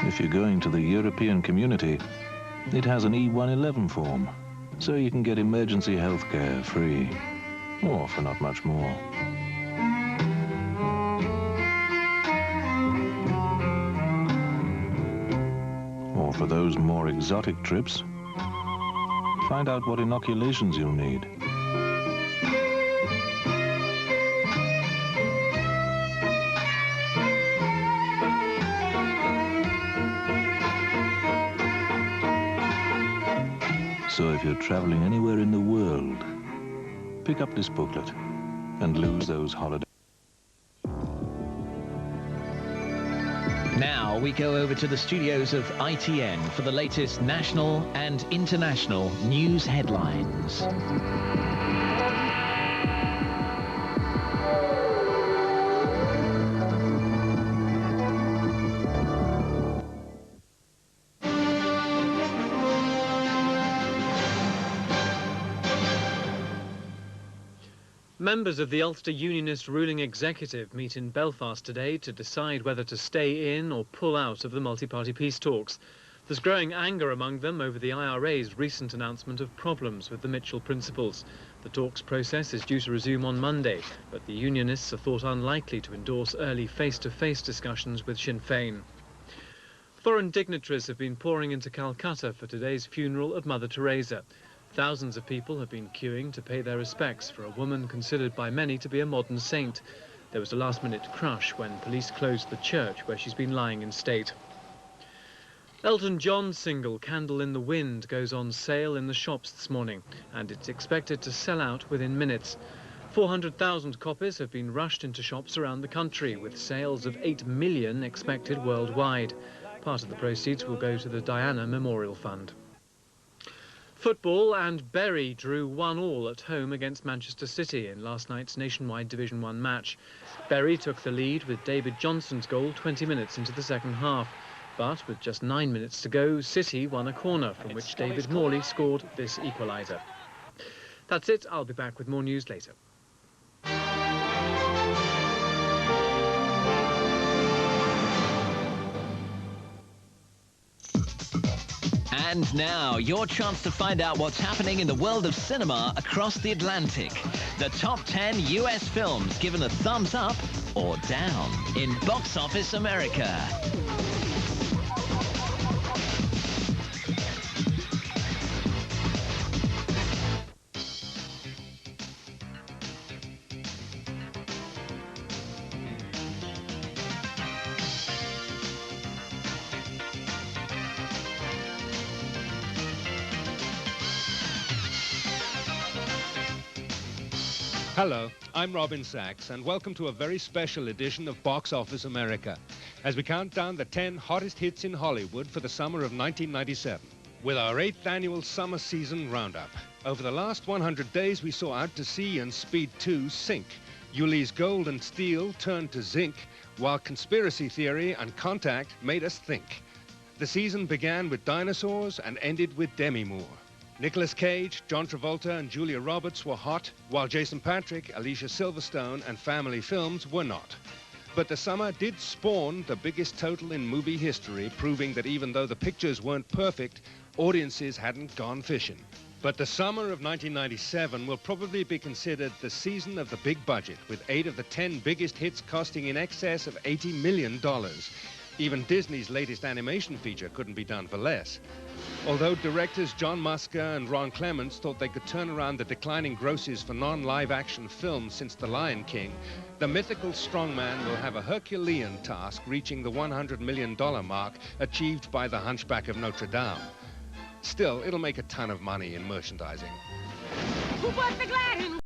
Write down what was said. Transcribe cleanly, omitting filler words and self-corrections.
If you're going to the European Community, it has an E111 form, so you can get emergency healthcare free, or for not much more. Or for those more exotic trips, find out what inoculations you'll need. So if you're traveling anywhere in the world, pick up this booklet and lose those holidays. Now we go over to the studios of ITN for the latest national and international news headlines. Members of the Ulster Unionist ruling executive meet in Belfast today to decide whether to stay in or pull out of the multi-party peace talks. There's growing anger among them over the IRA's recent announcement of problems with the Mitchell principles. The talks process is due to resume on Monday, but the Unionists are thought unlikely to endorse early face-to-face discussions with Sinn Féin. Foreign dignitaries have been pouring into Calcutta for today's funeral of Mother Teresa. Thousands of people have been queuing to pay their respects for a woman considered by many to be a modern saint. There was a last-minute crush when police closed the church where she's been lying in state. Elton John's single Candle in the Wind goes on sale in the shops this morning, and it's expected to sell out within minutes. 400,000 copies have been rushed into shops around the country, with sales of 8 million expected worldwide. Part of the proceeds will go to the Diana Memorial Fund. Football, and Bury drew 1-1 at home against Manchester City in last night's nationwide Division 1 match. Bury took the lead with David Johnson's goal 20 minutes into the second half. But with just 9 minutes to go, City won a corner from which David Morley scored this equaliser. That's it. I'll be back with more news later. And now, your chance to find out what's happening in the world of cinema across the Atlantic. The top 10 US films given a thumbs up or down in Box Office America. Hello, I'm Robin Sachs, and welcome to a very special edition of Box Office America, as we count down the 10 hottest hits in Hollywood for the summer of 1997, with our 8th annual summer season roundup. Over the last 100 days, we saw Out to Sea and Speed 2 sink. Yuli's Gold and Steel turned to zinc, while Conspiracy Theory and Contact made us think. The season began with dinosaurs and ended with Demi Moore. Nicolas Cage, John Travolta and Julia Roberts were hot, while Jason Patric, Alicia Silverstone and family films were not. But the summer did spawn the biggest total in movie history, proving that even though the pictures weren't perfect, audiences hadn't gone fishing. But the summer of 1997 will probably be considered the season of the big budget, with 8 of the 10 biggest hits costing in excess of $80 million. Even Disney's latest animation feature couldn't be done for less. Although directors John Musker and Ron Clements thought they could turn around the declining grosses for non-live-action films since The Lion King, the mythical strongman will have a Herculean task reaching the $100 million mark achieved by The Hunchback of Notre Dame. Still, it'll make a ton of money in merchandising. Who put the glad in